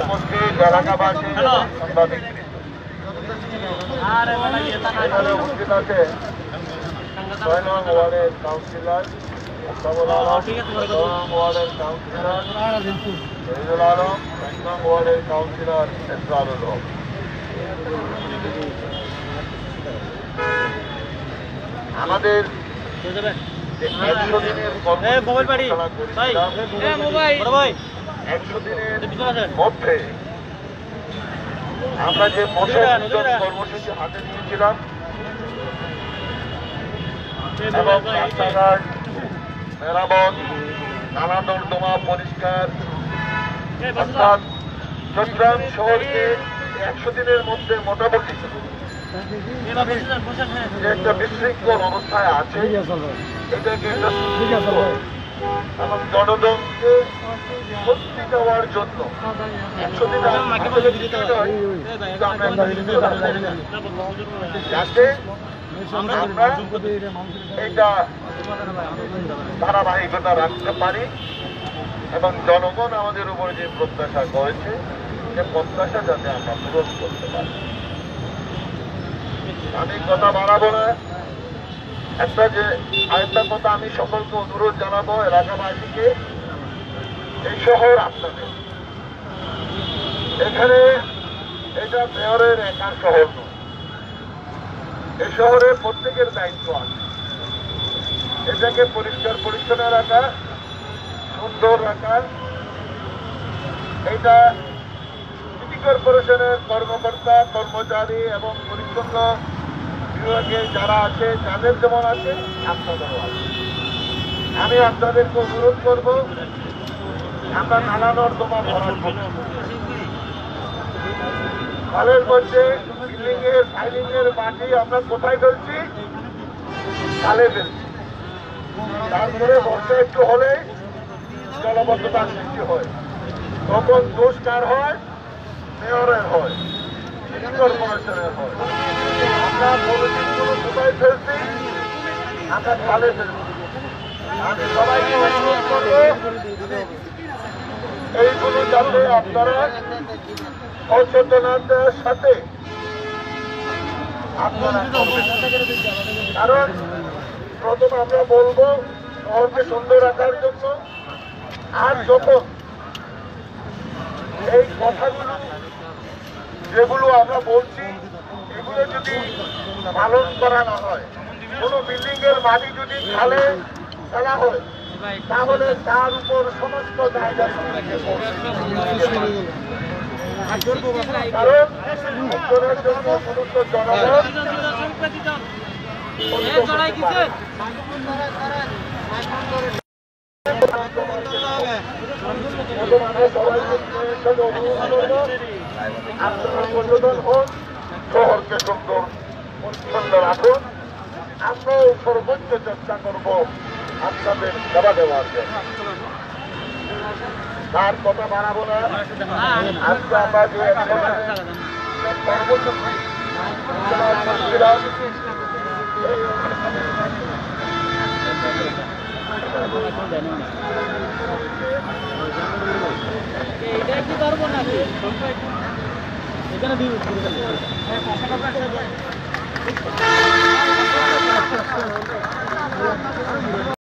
উপস্থিত এলাকাবাসী সাংবাদিক এখানে উপস্থিত আছে ৬ নং ওয়ার্ডের কাউন্সিলর মুস্তাফুল আলম, ১৬ নং ওয়ার্ডের কাউন্সিলর শহীদুল আলম, ১ নং ওয়ার্ডের কাউন্সিলর এসরারুল হক। আমাদের ১০০ দিনের ১০০ দিনের মধ্যে আমরা যে কর্মসূচি হাতে নিয়েছিলাম এবং রাস্তাঘাট মেরামত, নালা নর্দমা পরিষ্কার, অর্থাৎ চট্টগ্রাম শহরকে ১০০ দিনের মধ্যে মোটামুটি যে একটা বিশৃঙ্খল অবস্থায় আছে এটাকে এবং জনগণকে শক্তি দেওয়ার জন্য ১০০ দিন যাতে আমরা এটা ধারাবাহিকতা রাখতে পারি এবং জনগণ আমাদের উপরে যে প্রত্যাশা করেছে সে প্রত্যাশা যাতে আমরা পূরণ করতে পারি। আমি কথা বাড়াবো না। আরেকটা কথা আমি সকলকে অনুরোধ জানাবো, এলাকাবাসীকে, এই শহর আপনাদের, এখানে এটা মেয়রের একার শহর নয়, এই শহরে প্রত্যেকের দায়িত্ব আছে। এটাকে পরিষ্কার পরিচ্ছন্ন রাখা, সুন্দর রাখা, এটা সিটি কর্পোরেশনের কর্মকর্তা কর্মচারী এবং পরিচ্ছন্ন বিভাগে যারা আছে যাদের যেমন আছে আপনাদেরও আছে। আমি আপনাদেরকে অনুরোধ করব, আমরা নালা নর্দমা ভরাট করব, খালের মধ্যে ফাইলিং এর মাটি আমরা কোথায় ফেলছি? খালে ফেলছি। তারপরে বর্ষা একটু হলে জলবদ্ধতার সৃষ্টি হয়, তখন দোষ কার হয়? মেয়রের হয়, সিটি কর্পোরেশনের হয়। আমরা পলিথিনগুলো কোথায় ফেলছি? আমরা খালে ফেলছি। আমি সবাইকে অনুরোধ করব এইগুলো যাতে আপনারা সচেতনতার সাথে আপনারা করবেন। কারণ প্রথম আমরা বলবো শহরকে সুন্দর রাখার জন্য, আর যখন এই কথাগুলো যেগুলো আমরা বলছি এগুলো যদি পালন করা না হয়, কোনো বিল্ডিং এর মাটি যদি খালে ফেলা হয় তাহলে তার উপর সমস্ত জায়গা কারণ অঞ্চলের জন্য সমস্ত জনগণ আপনারা সচেতন হন, শহরকে সুন্দর পরিচ্ছন্ন রাখুন। আমরা সর্বোচ্চ চেষ্টা করব আপনাদের সেবা দেওয়ার জন্য। তার কথা বাড়াবো না। আজকে আমরা যে কর্মসূচি এটা কি করবো না এখানে দিব